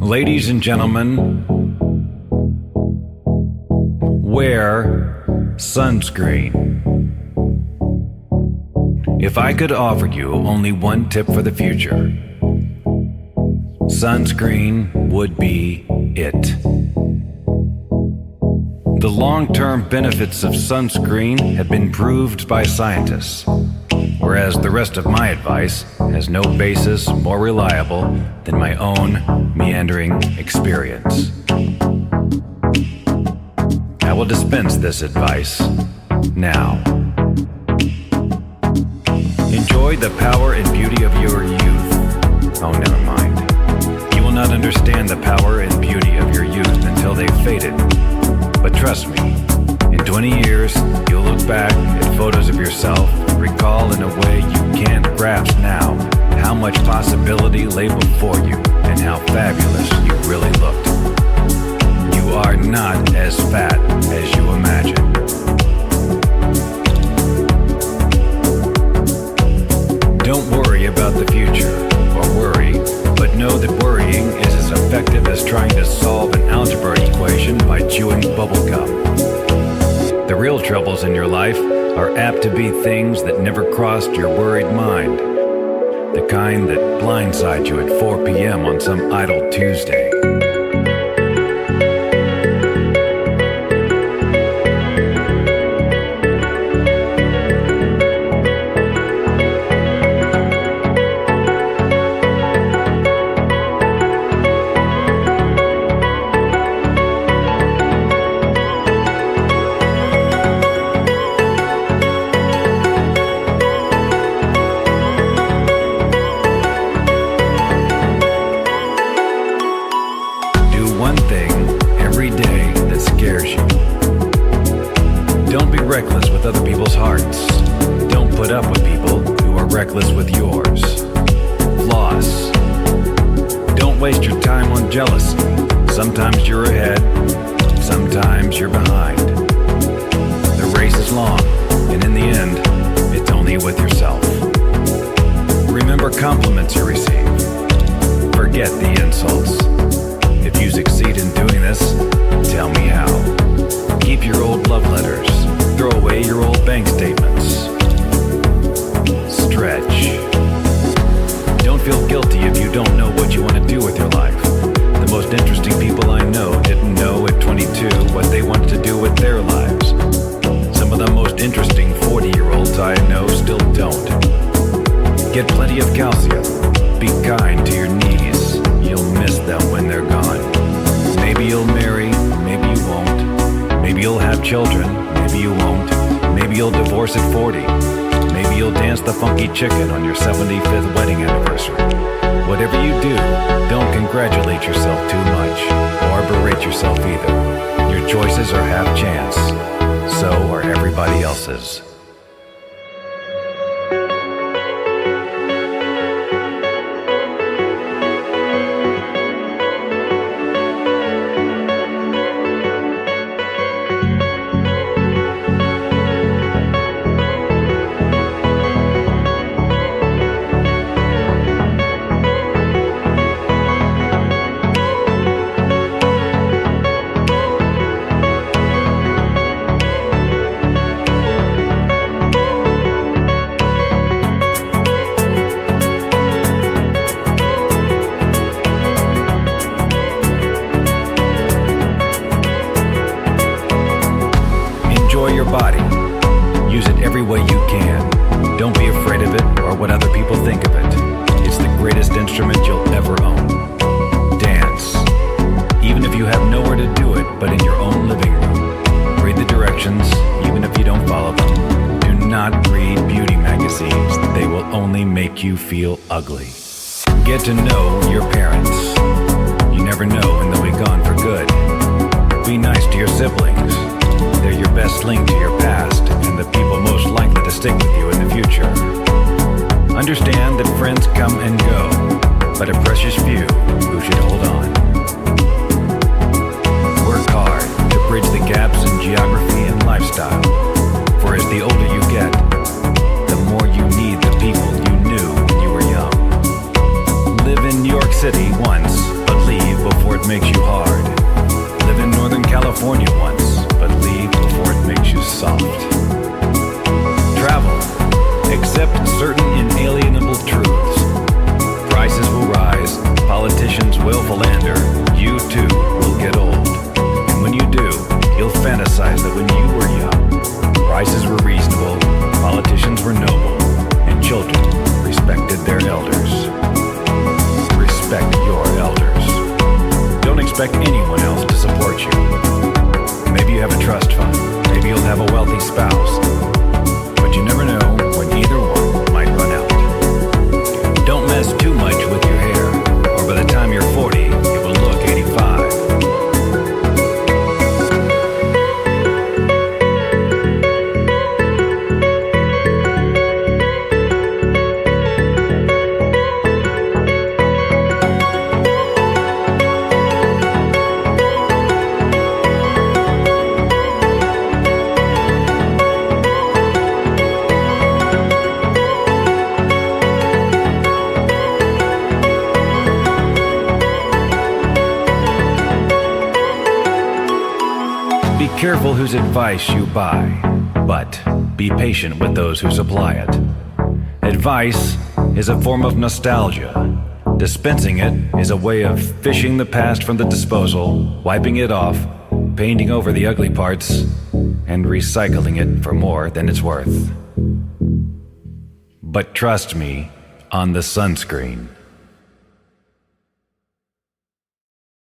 Ladies and gentlemen, wear sunscreen. If I could offer you only one tip for the future, sunscreen would be it. The long-term benefits of sunscreen have been proved by scientists, whereas the rest of my advice has no basis more reliable than my own meandering experience. I will dispense this advice now. Enjoy the power and beauty of your youth. Oh, never mind. You will not understand the power and beauty of your youth until they've faded. But trust me, in 20 years, you'll look back at photos of yourself and recall in a way you can't grasp now how much possibility lay before you and how fabulous you really looked. You are not as fat as you imagine. Don't worry about the future, or worry, but know that worrying is as effective as trying to solve an algebra equation by chewing bubblegum. The real troubles in your life are apt to be things that never crossed your worried mind. The kind that blindside you at 4 p.m. on some idle Tuesday. Reckless with other people's hearts. Don't put up with people who are reckless with yours. Floss. Don't waste your time on jealousy. Sometimes you're ahead, sometimes you're behind. The race is long, and in the end, it's only with yourself. Remember compliments you receive. Forget the insults. If you succeed in doing this, tell me how. Keep your old love letters. Throw away your old bank statements. Stretch. Don't feel guilty if you don't know what you want to do with your life. The most interesting people I know didn't know at 22 what they wanted to do with their lives. Some of the most interesting 40-year-olds I know still don't. Get plenty of calcium. Be kind to your knees. You'll miss them when they're gone. Maybe you'll marry, maybe you won't. Maybe you'll have children, maybe you won't. Maybe you'll divorce at 40. Maybe you'll dance the funky chicken on your 75th wedding anniversary. Whatever you do, don't congratulate yourself too much or berate yourself either. Your choices are half chance. So are everybody else's. Body. Use it every way you can. Don't be afraid of it or what other people think of it. It's the greatest instrument you'll ever own. Dance. Even if you have nowhere to do it but in your own living room. Read the directions, even if you don't follow them. Do not read beauty magazines. They will only make you feel ugly. Get to know your parents. You never know when they'll be gone for good. Be nice to your siblings. They're your best link to your past and the people most likely to stick with you in the future. Understand that friends come and go, but a precious few who should hold on. Work hard to bridge the gaps in geography and lifestyle, for as the older you get, the more you need the people you knew when you were young. Live in New York City. willful ender, you too will get old. And when you do, you'll fantasize that when you were young, prices were reasonable, politicians were noble, and children respected their elders. Respect your elders. Don't expect anyone else to support you. Maybe you have a trust fund. Maybe you'll have a wealthy spouse. But you never know when either one might run out. Don't mess too much with your hair, or by the time you're 40, it will look 85. Be careful whose advice you buy, but be patient with those who supply it. Advice is a form of nostalgia. Dispensing it is a way of fishing the past from the disposal, wiping it off, painting over the ugly parts, and recycling it for more than it's worth. But trust me on the sunscreen.